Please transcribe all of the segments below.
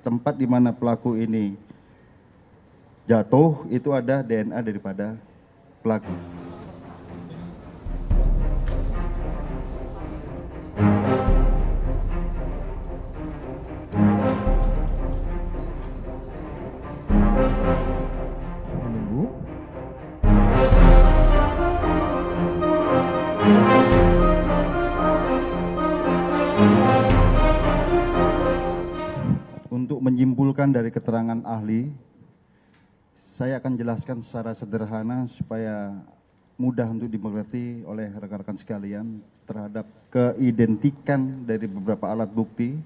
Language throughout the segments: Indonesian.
tempat di mana pelaku ini jatuh itu ada DNA daripada pelaku. Menunggu. Untuk menyimpulkan dari keterangan ahli, saya akan jelaskan secara sederhana supaya mudah untuk dimengerti oleh rekan-rekan sekalian terhadap keidentikan dari beberapa alat bukti,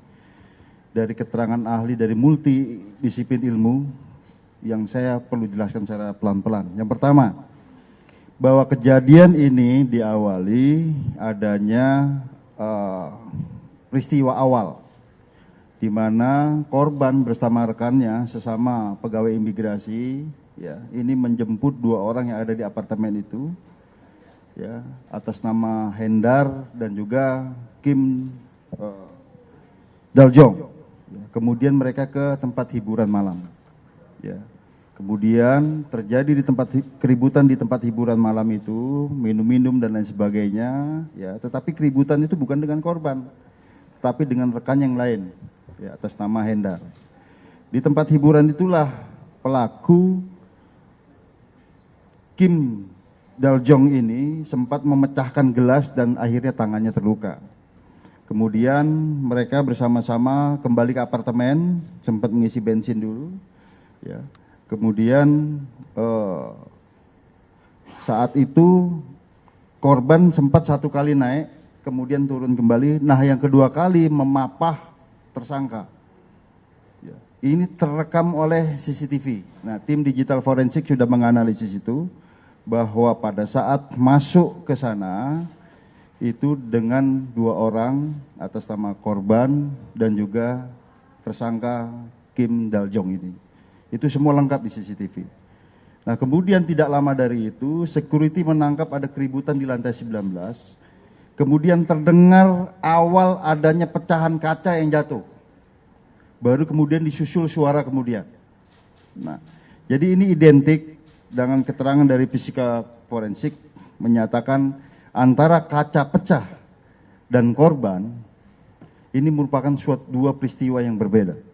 dari keterangan ahli dari multidisiplin ilmu yang saya perlu jelaskan secara pelan-pelan. Yang pertama, bahwa kejadian ini diawali adanya peristiwa awal di mana korban bersama rekannya sesama pegawai imigrasi ya ini menjemput dua orang yang ada di apartemen itu ya atas nama Hendar dan juga Kim Daljong. Ya, kemudian mereka ke tempat hiburan malam. Ya. Kemudian terjadi keributan di tempat hiburan malam itu, minum-minum dan lain sebagainya, ya, tetapi keributan itu bukan dengan korban, tetapi dengan rekan yang lain, ya, atas nama Hendar. Di tempat hiburan itulah pelaku Kim Daljong ini sempat memecahkan gelas dan akhirnya tangannya terluka. Kemudian mereka bersama-sama kembali ke apartemen, sempat mengisi bensin dulu, ya. Kemudian saat itu korban sempat satu kali naik, kemudian turun kembali. Nah, yang kedua kali memapah tersangka. Ya, ini terekam oleh CCTV. Nah, tim digital forensik sudah menganalisis itu bahwa pada saat masuk ke sana itu dengan dua orang atas nama korban dan juga tersangka Kim Daljong ini. Itu semua lengkap di CCTV. Nah, kemudian tidak lama dari itu, security menangkap ada keributan di lantai 19. Kemudian terdengar awal adanya pecahan kaca yang jatuh. Baru kemudian disusul suara kemudian. Nah, jadi ini identik dengan keterangan dari fisika forensik menyatakan antara kaca pecah dan korban ini merupakan dua peristiwa yang berbeda.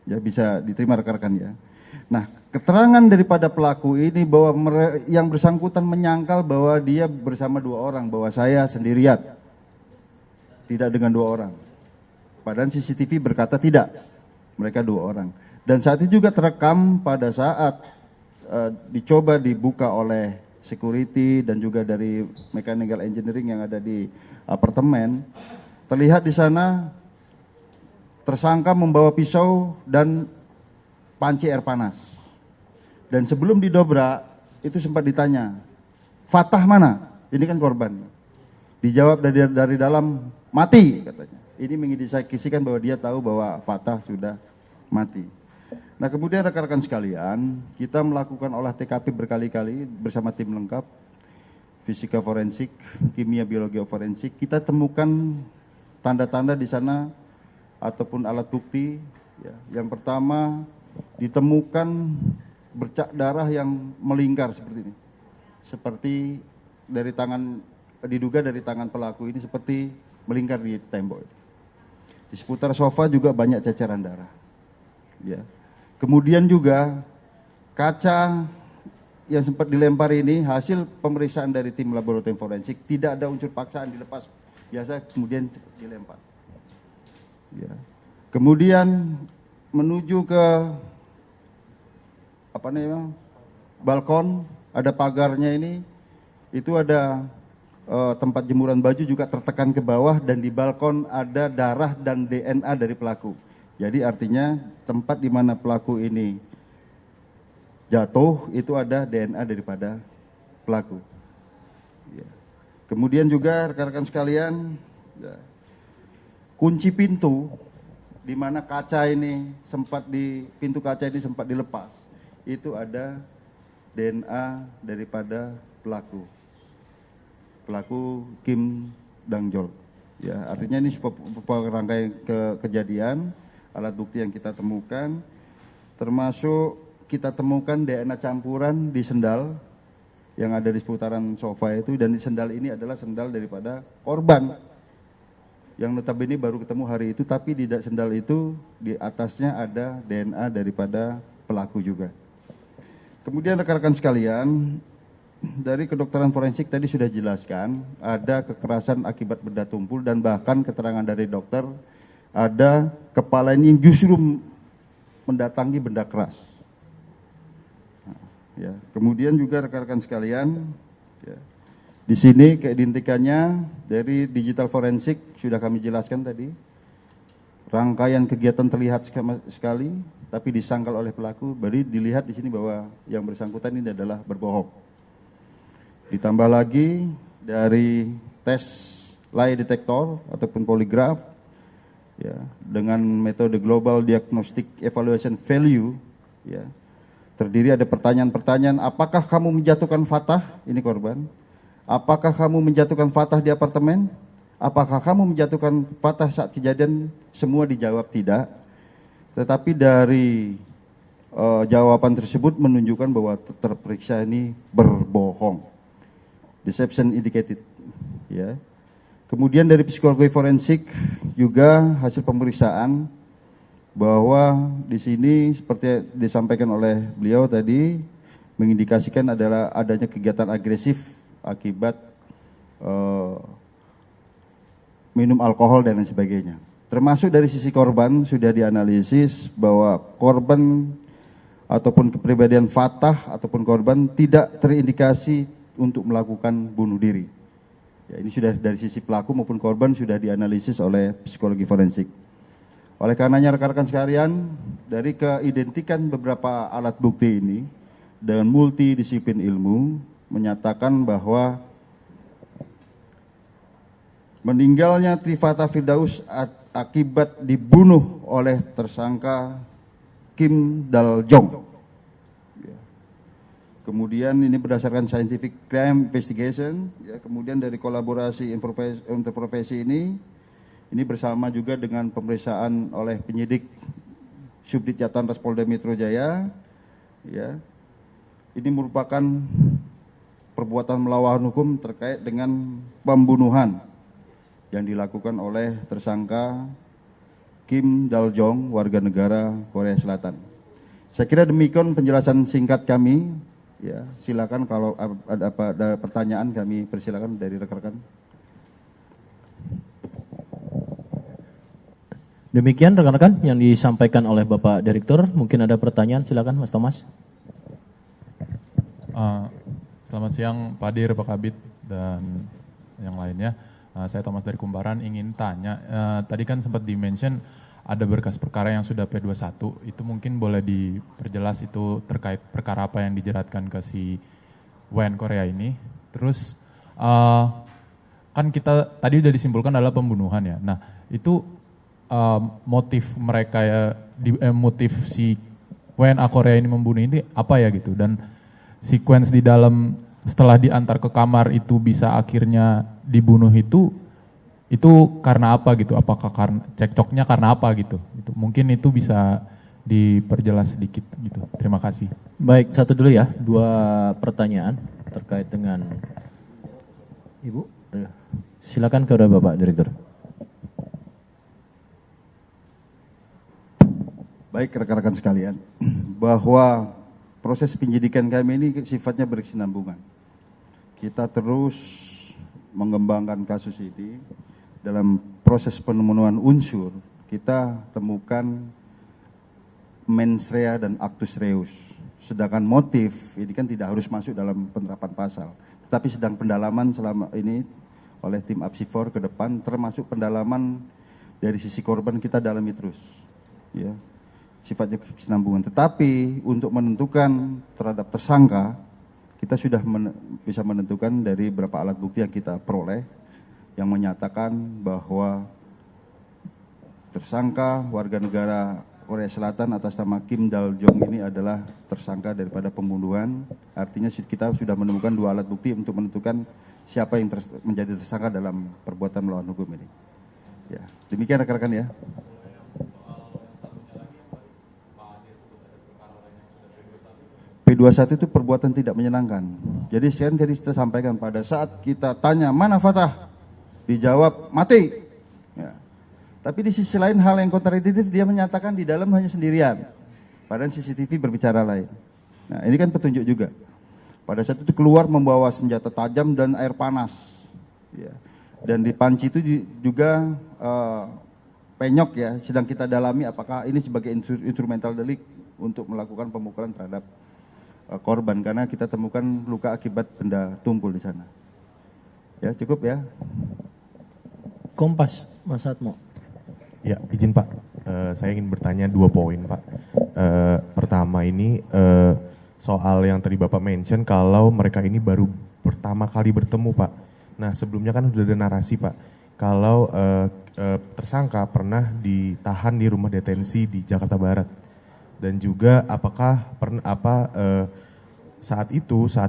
Ya, bisa diterima rekan-rekan ya. Nah, keterangan daripada pelaku ini bahwa yang bersangkutan menyangkal bahwa dia bersama dua orang, bahwa saya sendirian, tidak dengan dua orang. Padahal CCTV berkata tidak, mereka dua orang. Dan saat itu juga terekam pada saat dicoba dibuka oleh security dan juga dari mechanical engineering yang ada di apartemen, terlihat di sana tersangka membawa pisau dan panci air panas. Dan sebelum didobrak, itu sempat ditanya, Fatah mana? Ini kan korban. Dijawab dari dalam, mati katanya. Ini mengindikasikan bahwa dia tahu bahwa Fatah sudah mati. Nah, kemudian rekan-rekan sekalian, kita melakukan olah TKP berkali-kali bersama tim lengkap, fisika forensik, kimia biologi forensik. Kita temukan tanda-tanda di sana ataupun alat bukti. Ya. Yang pertama, ditemukan bercak darah yang melingkar seperti ini. Seperti dari tangan, diduga dari tangan pelaku ini seperti melingkar di tembok. Di seputar sofa juga banyak ceceran darah. Ya. Kemudian juga kaca yang sempat dilempar ini hasil pemeriksaan dari tim laboratorium forensik tidak ada unsur paksaan dilepas, biasa kemudian dilempar. Ya. Kemudian menuju ke balkon, ada pagarnya ini, itu ada tempat jemuran baju juga tertekan ke bawah dan di balkon ada darah dan DNA dari pelaku. Jadi artinya tempat di mana pelaku ini jatuh itu ada DNA daripada pelaku. Ya. Kemudian juga rekan-rekan sekalian, ya, kunci pintu di mana pintu kaca ini sempat dilepas, itu ada DNA daripada pelaku Kim Daljong. Ya, artinya ini sebuah rangkaian kejadian alat bukti yang kita temukan, termasuk kita temukan DNA campuran di sendal yang ada di seputaran sofa itu, dan di sendal ini adalah sendal daripada korban yang notabene baru ketemu hari itu, tapi di sendal itu di atasnya ada DNA daripada pelaku juga. Kemudian rekan-rekan sekalian, dari kedokteran forensik tadi sudah jelaskan ada kekerasan akibat benda tumpul, dan bahkan keterangan dari dokter ada kepala ini yang justru mendatangi benda keras. Ya, kemudian juga rekan-rekan sekalian, ya, di sini keidentikannya dari digital forensik sudah kami jelaskan tadi. Rangkaian kegiatan terlihat sekali, tapi disangkal oleh pelaku. Berarti dilihat di sini bahwa yang bersangkutan ini adalah berbohong. Ditambah lagi dari tes lie detector ataupun poligraf, ya, dengan metode Global Diagnostic Evaluation Value, ya, terdiri ada pertanyaan-pertanyaan, apakah kamu menjatuhkan fatah, ini korban, apakah kamu menjatuhkan fatah di apartemen, apakah kamu menjatuhkan fatah saat kejadian, semua dijawab tidak. Tetapi dari jawaban tersebut menunjukkan bahwa terperiksa ini berbohong. Deception indicated, ya. Kemudian dari psikologi forensik juga hasil pemeriksaan bahwa di sini seperti disampaikan oleh beliau tadi mengindikasikan adalah adanya kegiatan agresif akibat minum alkohol dan lain sebagainya. Termasuk dari sisi korban sudah dianalisis bahwa korban ataupun kepribadian fatah ataupun korban tidak terindikasi untuk melakukan bunuh diri. Ya, ini sudah dari sisi pelaku maupun korban sudah dianalisis oleh psikologi forensik. Oleh karenanya rekan-rekan sekalian, dari keidentikan beberapa alat bukti ini dengan multidisiplin ilmu menyatakan bahwa meninggalnya Trifata Firdaus akibat dibunuh oleh tersangka Kim Dal Jong. Kemudian ini berdasarkan scientific crime investigation, ya, kemudian dari kolaborasi interprofesi ini bersama juga dengan pemeriksaan oleh penyidik Subdit Jatanras Polda Metro Jaya, ya, ini merupakan perbuatan melawan hukum terkait dengan pembunuhan yang dilakukan oleh tersangka Kim Dal Jong, warga negara Korea Selatan. Saya kira demikian penjelasan singkat kami. Ya, silakan kalau ada pertanyaan kami persilakan dari rekan-rekan. Demikian rekan-rekan yang disampaikan oleh Bapak Direktur. Mungkin ada pertanyaan, silakan Mas Thomas. Selamat siang Pak Dir, Pak Kabit, dan yang lainnya. Saya Thomas dari Kumbaran ingin tanya, tadi kan sempat di-mention ada berkas perkara yang sudah P21, itu mungkin boleh diperjelas itu terkait perkara apa yang dijeratkan ke si WN Korea ini. Terus kan kita tadi udah disimpulkan adalah pembunuhan ya. Nah itu motif mereka ya, motif si WNA Korea ini membunuh ini apa ya gitu. Dan sequence di dalam setelah diantar ke kamar itu bisa akhirnya dibunuh itu karena apa gitu? Apakah karena cekcoknya karena apa gitu? Itu mungkin itu bisa diperjelas sedikit gitu. Terima kasih. Baik, satu dulu ya, 2 pertanyaan terkait dengan Ibu. Silakan kepada Bapak Direktur. Baik rekan-rekan sekalian, bahwa proses penyidikan kami ini sifatnya berkesinambungan. Kita terus mengembangkan kasus ini. Dalam proses penemuan unsur, kita temukan mens rea dan actus reus. Sedangkan motif ini kan tidak harus masuk dalam penerapan pasal. Tetapi sedang pendalaman selama ini oleh tim Apsifor ke depan, termasuk pendalaman dari sisi korban kita dalami terus. Ya, sifatnya kesinambungan. Tetapi untuk menentukan terhadap tersangka, kita sudah bisa menentukan dari beberapa alat bukti yang kita peroleh, yang menyatakan bahwa tersangka warga negara Korea Selatan atas nama Kim Dal Jong ini adalah tersangka daripada pembunuhan. Artinya kita sudah menemukan 2 alat bukti untuk menentukan siapa yang menjadi tersangka dalam perbuatan melawan hukum ini. Ya, demikian rekan-rekan ya. P21 itu perbuatan tidak menyenangkan. Jadi tadi kita sampaikan pada saat kita tanya mana Fatah, dijawab mati. Ya. Tapi di sisi lain hal yang kontradiktif, dia menyatakan di dalam hanya sendirian. Padahal CCTV berbicara lain. Nah ini kan petunjuk juga. Pada saat itu keluar membawa senjata tajam dan air panas. Ya. Dan di panci itu juga penyok ya, sedang kita dalami apakah ini sebagai instrumental delik untuk melakukan pemukulan terhadap korban, karena kita temukan luka akibat benda tumpul di sana. Ya cukup ya. Kompas, Mas Atmo. Ya izin Pak, saya ingin bertanya 2 poin Pak. Pertama ini soal yang tadi Bapak mention kalau mereka ini baru pertama kali bertemu Pak. Nah sebelumnya kan sudah ada narasi Pak, kalau tersangka pernah ditahan di rumah detensi di Jakarta Barat. Dan juga apakah saat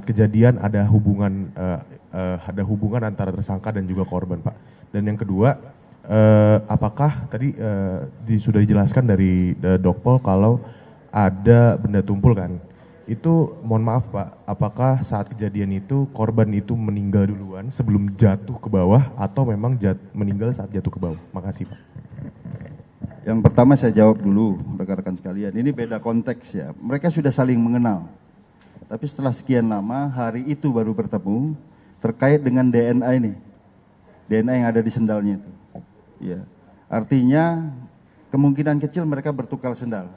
kejadian ada hubungan antara tersangka dan juga korban Pak. Dan yang kedua, apakah tadi sudah dijelaskan dari Dokpol kalau ada benda tumpul kan? Itu mohon maaf Pak, apakah saat kejadian itu korban itu meninggal duluan sebelum jatuh ke bawah atau memang meninggal saat jatuh ke bawah? Makasih Pak. Yang pertama saya jawab dulu rekan-rekan sekalian, ini beda konteks ya. Mereka sudah saling mengenal. Tapi setelah sekian lama, hari itu baru bertemu terkait dengan DNA ini. DNA yang ada di sendalnya itu. Ya. Artinya kemungkinan kecil mereka bertukar sendal.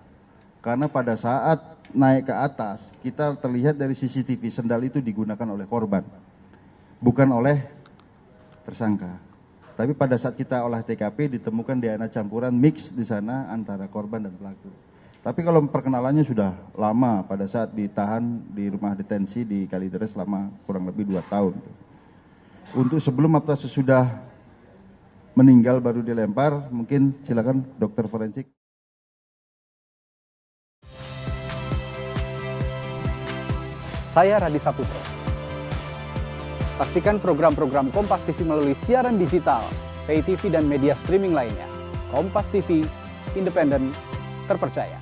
Karena pada saat naik ke atas, kita terlihat dari CCTV sendal itu digunakan oleh korban. Bukan oleh tersangka. Tapi pada saat kita olah TKP ditemukan DNA campuran mix di sana antara korban dan pelaku. Tapi kalau perkenalannya sudah lama pada saat ditahan di rumah detensi di Kalideres selama kurang lebih 2 tahun. Untuk sebelum atau sesudah meninggal baru dilempar, mungkin silakan dokter forensik. Saya Radi Saputro. Saksikan program-program Kompas TV melalui siaran digital, pay TV dan media streaming lainnya. Kompas TV, independen, terpercaya.